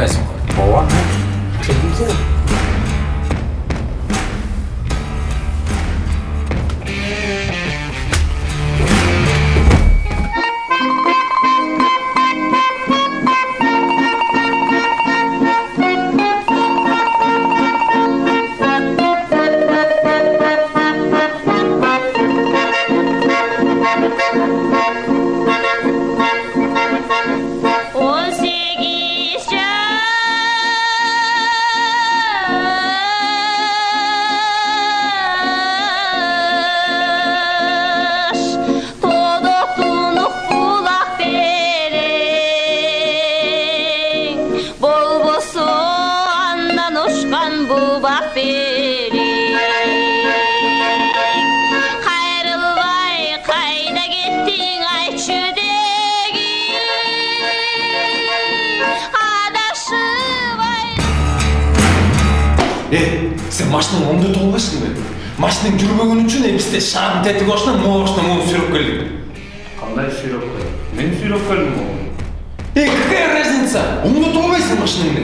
Bilmezsin koy. Ооба. Келдимсің? Sen maşının omda tolgaşsın be. Maşının жүрбөгөн үчүн бизде шаардын тетиги башынан могу башынан муну сүйрөп келдик. Кандай сүйрөп келдиң? Мен сүйрөп келдим могу. Какая разница? Omda толбайсың машинаңды.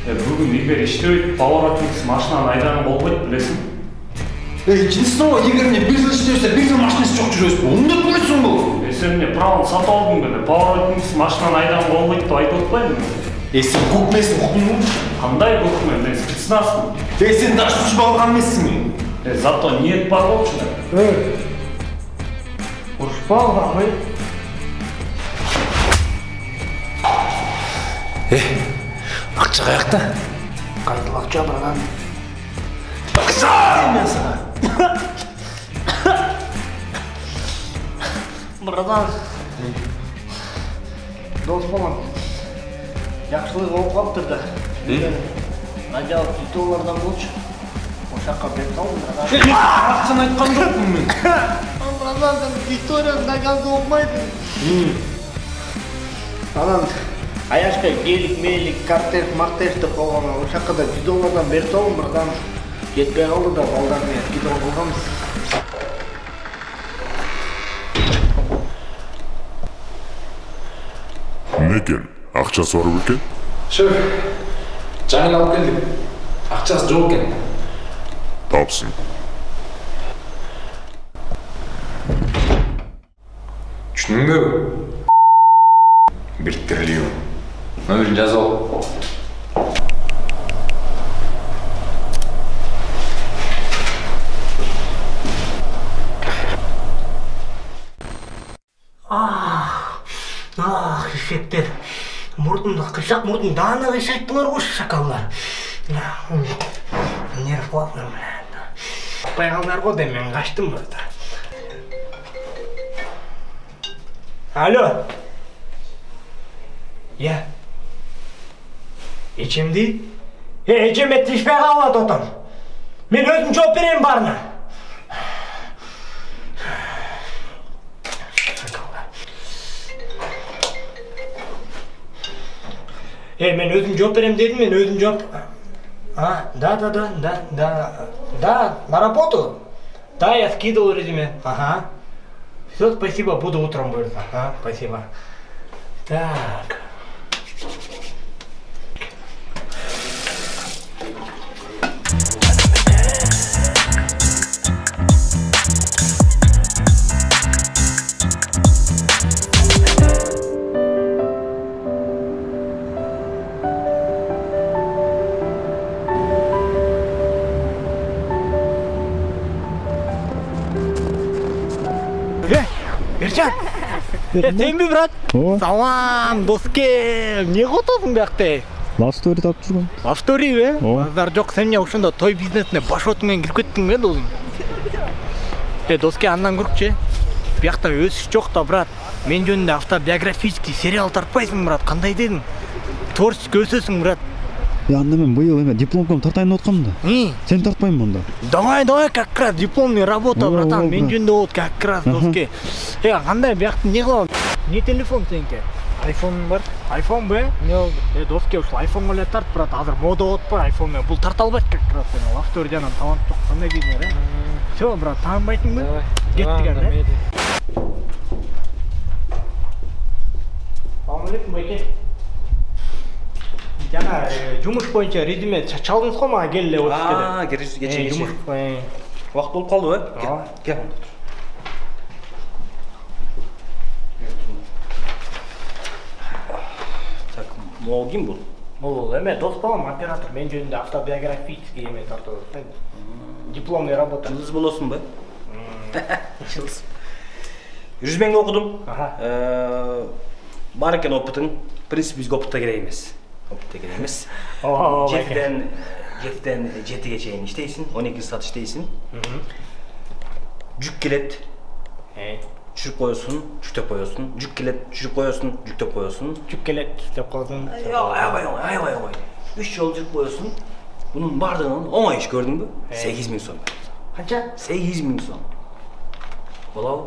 Бүгүн Игорь иштебейт, поворотник машинаны айдаган болбойт, билесиң? Единственного Игорь мне бир жыл иштебесе, бир жыл машинасы жок жүрөсүң. Omda толбойсуң бул. Сен эмне праваны сатып алдың беле? Поворотник машинаны айдаган болбойт деп айтып атпаймынбы? Сен көкмесің, уктуңбу? Кандай көкмөн? Мен спецназмын. Сен даже учуп алган эмессиңби? Зато ниет бар болчу да. Урушпа алганбы? Акча каякта? Кайдыл акча барган? Акча! Мен сага. Братан. Дос болам. Жакшылык болуп калыптыр да. Надел $100 болчу. Ошакка берип салдым, братан. Акчаны айткан жокмун мен. Братан, сен историяны наказды окумайсың. Анан Аяшка гелик, мелик, картер, мартер деп койгон. Ошакка да $100 берип салдым, братан. Жетпей калды да балдар менен гидро кылганбыз. Не экен? Акча соруп экен? Шеф, жаңы алып келдик. Акчасы жок экен. Тапсын. Түшүндүңбү? 1 триллион. Номерин жазып ал. Ишектер. Мурдумда кыйшак, мурдун даана кыйшайттыңар го шакаллар. Нерв кыласыңар менен. Акпай калдыңар го деп мен качтым бұрда. Алло. Я. Эчемди? Эчеме тишпей калат отон. Мен өзүм жооп берем барына. Мен өзім жооп берем дедім, мен өзім жооп... Да, на работу. Да, я скидывал резюме. Ага. Все, спасибо, буду утром будет. Ага, спасибо. Так. Ерчан, сен бе, брат? Салам, доске, не готовың бияқта? Лавстори тапып жүргөн. Лавстори бе? Азар жок, сен мне ошондо той бизнесине баш отуңен кирип кеттиң бе, досым? Доске, андан көркчү, биякта өсүш жок да, брат. Мен жөнүндө автобиографический сериал тартпайсың, брат, кандай дедиң? Творчески өсөсүң, брат. Анда мен быйыл эме дипломкам тартайын деп аткам да. Сен тартпайм монда. Давай, как раз дипломный работа, братан. Мен жөнүндө болот как раз, доске. Кандай биякты не кылам? Не телефон сеники? Айфон бар? Айфон бе? Доске ушул айфонго эле тарт, брат. Азыр мода болуп бар айфон менен. Бул тарта албайт как раз. Лавториядан талант жок. Кандай дейсиңер, Всё, брат, таанбайтыңбы? Кеттик анда. Салам алейкум, байке. жумуш боюнча резюме чалдыңыз го мага кел эле офиске деп. Кече. Убакыт болуп калдыбы? Кел. Так, могу ким бул? Бул эме дос балам оператор, мен жөнүндө автобиографический эме тартып атат. Дипломный работа. Жылдыз болосунбу? Жылдыз. 100 миңди окудум. Бар экен опытың. В принципе, бизге опытта керек эмес. Опытта керек эмес. 7-ден 7-ге чейин иштейсиң, 12 саат иштейсиң. Жүк келет. Чүрүп коесуң, жүктөп коесуң. Жүк келет, чүрүп коесуң, жүктөп коесуң. Жүк келет, жүктөп коесуң. Аябай. 3 жол жүрүп коесуң. Bunun bardağının oңай iş gördün mü? 8.000 so'm. Qancha? 8.000 so'm. Bo'labi?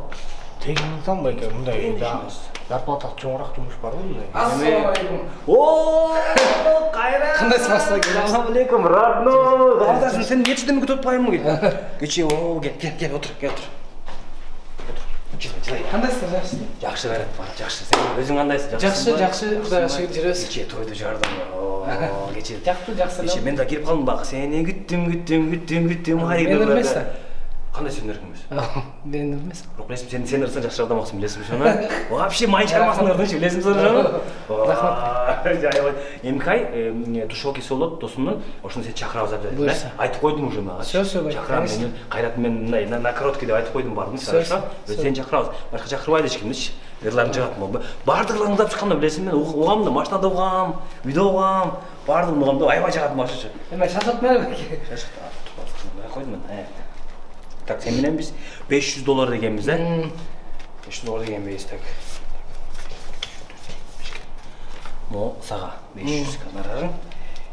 8.000 so'm ekan, bunday zarplata cho'ngroq jumush bormi bunday? Assalomu alaykum. Oo, qayrat. Qandaysiz Aslan? Assalomu alaykum, родной. Qardaşım, sen nechidimi kutib qo'yaymi gel? Kecha, gel, o'tir. Qandaysizlar, yaxshimi? Yaxshi g'ayrat bor, yaxshi. Sen o'zing qandaysiz? Yaxshi, Xudoga shukr жүрөбүз. Kecha to'yda jardam. Kecha. Yaxshi. Kecha men de kelib qoldim bak. Seni күттүм. Мен өлмөйсүң. Қандай сен өркінбіз? Мен өлмес. Рухлесім, сен ұрсан жақсы жардам ақсын білесің шоны? Вообще майын шармасын ұрдыңшы білесің соны жоны? Рахмат. Емкай, тушоки солот досымның, ошыны сен чақырауыз әбді. Бұйырса. Айтып қойдың уже маған. Все, Чақырам, қайратымен на короткий деп айтып қойдым бардың. Сен чақырауыз. Башқа чақырбайды ешкімді. Ерларын жағатын бол. Бардығыларын ұзап шыққанда білесің мен оғам да, машинада оғам, үйде оғам, бардығын оғам да айбай жағатын машиншы. Эме шашат мәрі бәке? Так, sen bilen biz $500 degemiz ha? $500 degemeyiz tak. Mo sağa 500 kanararın.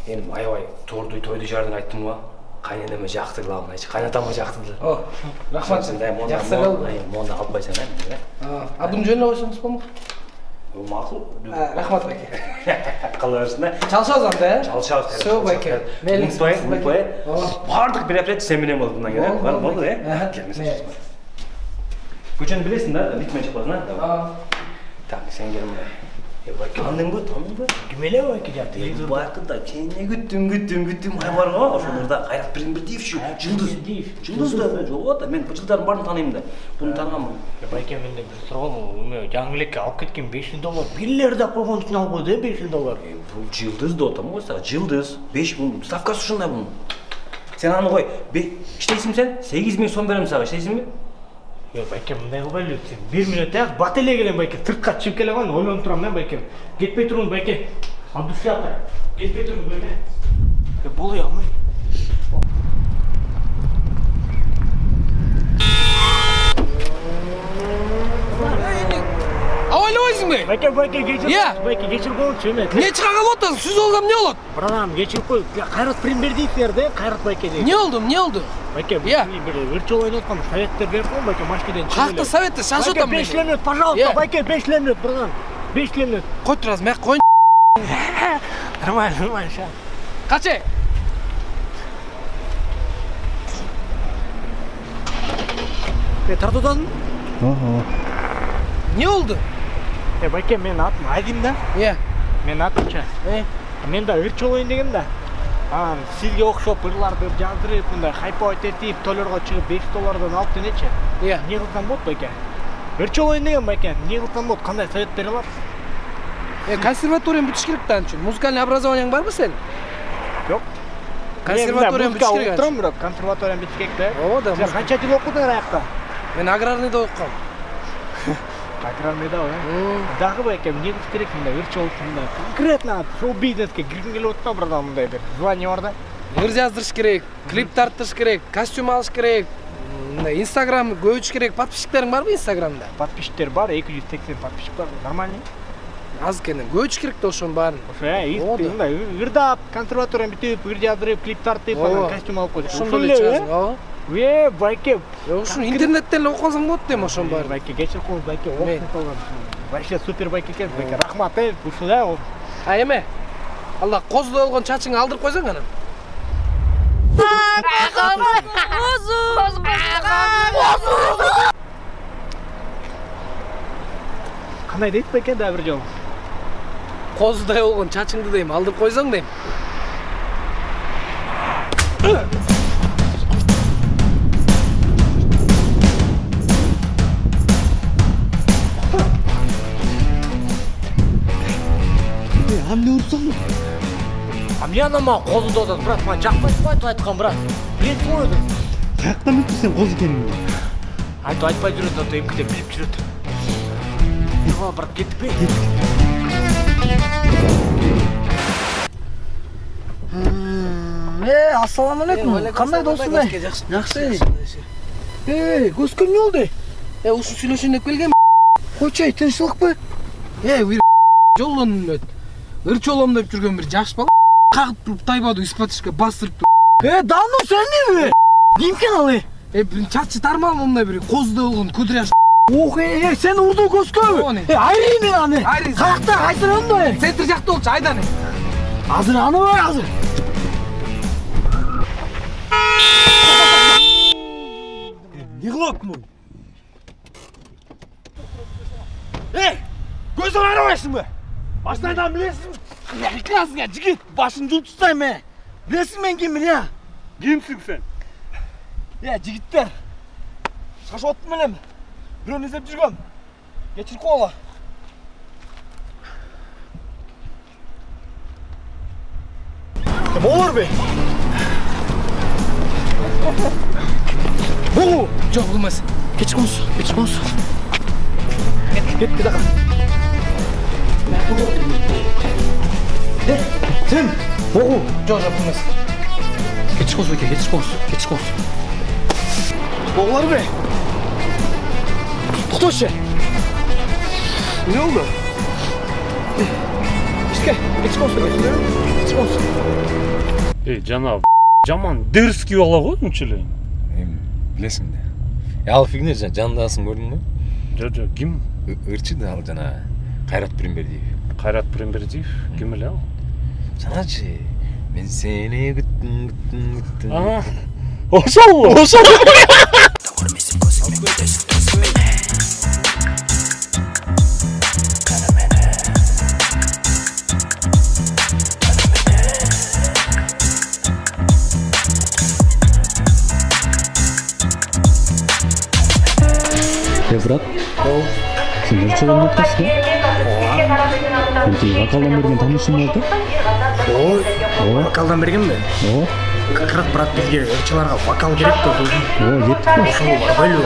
Enim ayvay toydu jardın ayttım va. Kaynanama jaktı glavna, hiç kaynatama jaktıdı. Oh, rahmat. Жақсы қалды. Монда қалпайсың ha? Адым жөніне қойсаңыз болма? Мақұл. Рахмат бәке. Қаларсың да? Çalışıyoruz anda ya. Çalışıyoruz. Все бәке. Unutпай. Бардық мероприятие sen bilen oldu bundan gene. Var oldu ya. Gelmesin. Көчені білесің да? Битмен çıkmasın ha? Так, sen gelin buraya. Tanıdın mı? Кимеле бәке жап телевизор. Бақыда сені күттім ай бар ғой. Ошоларда Қайрат Пиринбердиев шу. Жұлдыз да. Жоқ да. Мен бұл жылдардың барын танимын да. Бұны танығамын. Байке менде бір сұрағым, жаңғылекке алып кеткен $500 биллер да қойған үшін алып қойды $500. Бұл жылдыз да отам ғой саған. Жылдыз. 5 бұл ставкасы ұшында бұның. Сен аны қой. Іштейсің сен? 8.000 сом беремін саған. Іштейсің бе? Байке мындай қылбайлы өтсен. 1 минут аяқ бателе келем байке. Сыртқа шығып келе қалған ойланып тұрамын мен байке. Кетпей тұрмын байке. Абдусиатор. Кетпей тұрмын байке. Болай алмай. Avaylabайсың бе? Байке кешір. Байке кешір болыңызшы өмет. Не шыға қалып отырсың? Сөз олғам не олады? Братан, кешіріп қой. Қайрат Пиринбердиев берді, Қайрат байке дейді. Не oldu? Байке, бір өртшол ойын отқан советтер беріп қойын, байке, машкеден шығып Қақты советтер, шашы отам байке. 5 минут, пожалуйста, байке, 5 минут, братан. 5 минут. Қой тұрасың, мәк қойын. Нормально, ша. Қачай? Тарту отасың? Не oldu? Байке, мен атым Айдим да. Мен атым ша. Мен да өртшол ойын деген да. Сізге оқшоп ырларды жаздырып, мындай хайпауыт етіп, төлерға шығып $5 алып денече. Не қылсам болды байке? Өртшол ойын деген байке, не қылсам болды, қандай совет бере аласыз? Консерваторияны бүтіш керек тан үшін. Музыкальный образованияң бар ма сен? Жоқ. Консерваторияны бүтіш керек отырам, бірақ консерваторияны бүтіш керек да. Сен қанша жыл оқыдың аяқта? Мен аграрныйда оқығам. Аграрныйда ғой? Дағы байке, не қылс керек мындай өртшол ойында? Конкретно шоу-бизнеске кіргің келіп отыр братан мындай бір звание бар да. Ыр жаздырыш керек, клип тарттырыш керек, костюм алыш керек, Инстаграм көбүтүш керек. Подписчиктериң барбы Инстаграмда? Подписчиктер бар, 280 подписчик бар. Нормальный. Аз экен. Көбүтүш керек да ошонун баарын. Ошо, мындай ырдап, консерваторияны бүтүп, ыр жаздырып, клип тартып, костюм алып койдук. Ошондой эле жазың, байке. Ошону интернеттен эле окуп алсаң болот дейм ошонун баарын. Байке, кечирип коюңуз байке, окуп калган. Вообще супер байке экен, байке. Рахмат, ушул да. Эме. Алла козудо болгон чачыңы алдырып койсоң анан. Кандай дейт байке да бир жолу? Козудай болгон чачыңды дейм, алдырып койсоң дейм. Hamle ursan. Эмне анама колунда атат, брат, мага жакпайт айтып айткан, брат. Билет койду. Каяктан билип сен коз экенingди? Айтып айтпай жүрөт, ата эмкиде билип жүрөт. Його, брат, кеттикпи? Ассаламу алейкум. Кандай досуң бе? Жакшы. Көзгө эмне болду? Ушул сүйлөшөйүн деп келгем. Койчу, тынччылыкпы? Бир жолдон элет. Ырч болом деп жүргөн бир жаш бала кагып туруп тайбады испатышка бастырыптыр. Дану сен Кимкен ал? Бир чачы тармал мондай бир козду болгон кудряш. Ох, сен урду көзгөбү? Айрый мен аны. Каякта кайсырам да? Центр жакта болчу, айданы. Азыр аныбай азыр. Не кылат мун? Көзүң айрабайсыңбы? Башынан билесиңби? Прекрасный жигит, башын жулуп тастайм мен. Билесиң мен киммин, я? Кимсиң сен? Жигиттер. Шашот менен бирөөнү издеп жүргөм. Кечирип койгула. Болор бе? Бу, жок болмас. Кечирип койсун. Кетти дагы. Сен, богу. Жок болмас. Кечирип койсун. Боглар бе? Токтошу. Не болду? Кечирип койсун. Жана жаман дерзкий бала го мынча эле. Билесиң да. Ал фигня жандасын көрдүң бө? Жок, ким? Ырчы да ал жана Кайрат Пиримбердиев. Кайрат Пиримбердиев ким эле ал? Жаначы, мен сени күттүм. Ошол. Брат, сен ырчыган ноктасың? Вокалдан берген таанышың болду? Вокалдан бергенби? Как раз брат бизге ырчыларга вокал керек да. Кеттик. Ошол бөлүү.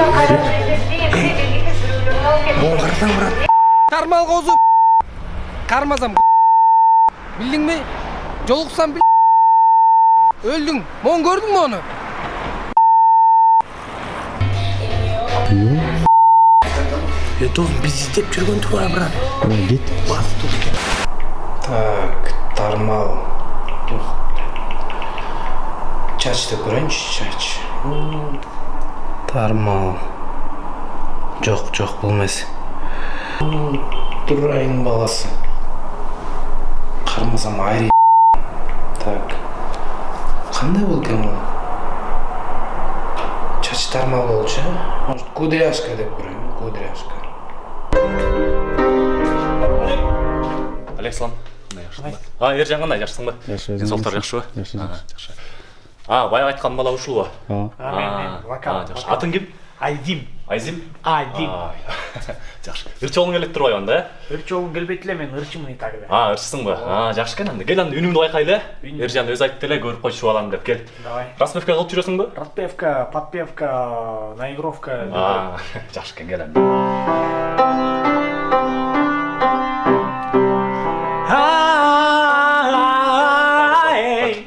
Карасаң, брат. Тармал козу. Кармазам. Билдиңби? Жолуксам бил. Өлдүң. Мон көрдүңбү аны? Досым биз издеп жүргөндү бар, брат. Кеттик. Так, тармал. Чачты көрөйүнчү, чач. Тармал. Жок болмас. Турайын баласы. Кармасам айрый. Так. Кандай болду экен ал? Чач тармал болчу, может, кудряшка деп көрөйүн, кудряшка. Александр, Ержан кандай, жакшысың ба? Жакшы. Денсаулыктар жакшыбы? Жакшы. Баягы айткан бала ушулбу? Мен вокал. Атың ким? Айдим. Айзим? Айдим. Жакшы. Ырчы болгуң келип турбайбы анда, Ырчы болгум келбейт эле, мен ырчымын и так эле. Ырчысыңбы? Жакшы экен анда. Кел анда үнүңдү байкайлы. Ержан өзү айтты эле, көрүп койчу балам деп, кел. Давай. Распевка кылып жүрөсүңбү? Распевка, подпевка, наигровка. Жакшы экен, кел анда.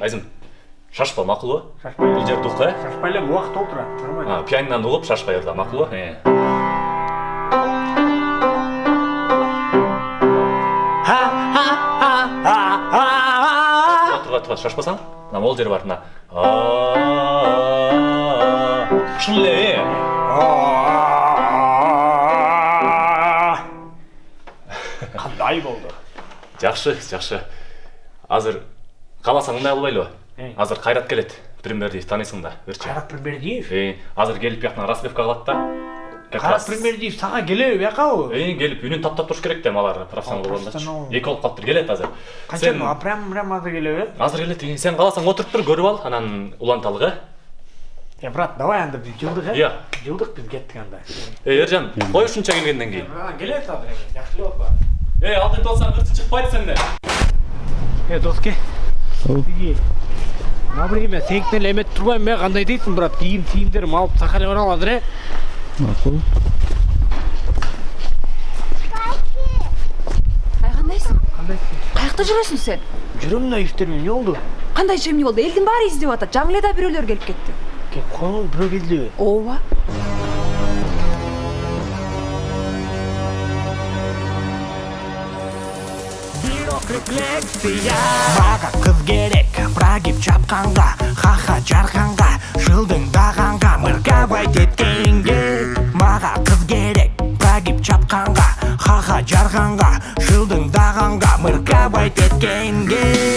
Айзим, шашпа, макулбу? Шашпай. Бул жерди укта, Шашпай эле убакыт отура. Нормально. Пианинодан угуп, шашпай ырда, макулбу? Тура, шашпасаң, мына ол жери бар, мына. Ушул эле. Кандай болду? Жакшы. Азыр кааласаң мындай кылбайлыбы? Азыр Кайрат келет. Пиримбердиев таанысың да, ырчы. Кайрат Пиримбердиев? Азыр келип бияктан распевка кылат да. Кара премьер-лиг сага келеби бuyakабы? Келип үнүн таптап туруш керек да алар профессионал болгондачы. Эки болуп калыптыр, келет азыр. Канча прям азыр келеби? Азыр келет. Сен кааласаң отуруп тур, көрүп ал, анан уланталык, Брат, давай анда биз жылдык, Иә. Жылдык биз кеттик анда. Ержан, кой ушунча келгенден кийин. Келет азыр, жакшылап бар. Алдын болсаң ырчы чыкпайт сенде. Доске. Биги. Мабриме, сенктен эле эмет турбайм мен, кандай дейсиң, брат? Кийимдерим алып Сахалин баралы азыр, Макул. Кандайсың? Каякта жүрөсүң сен? Жүрөм да иштерим, эмне болду? Кандай ишем эмне болду? Элдин баары издеп атат. Жаңы эле да бирөөлөр келип кетти. Коңул бирөө келдиби? Ооба. Мага кыз керек, брагип чапканга, ха-ха жарганга, жылдыңдаганга, мыргабайт эткенге. Мага кыз керек, брагип чапканга, ха-ха жарганга, жылдыңдаганга, мыргабайт эткенге.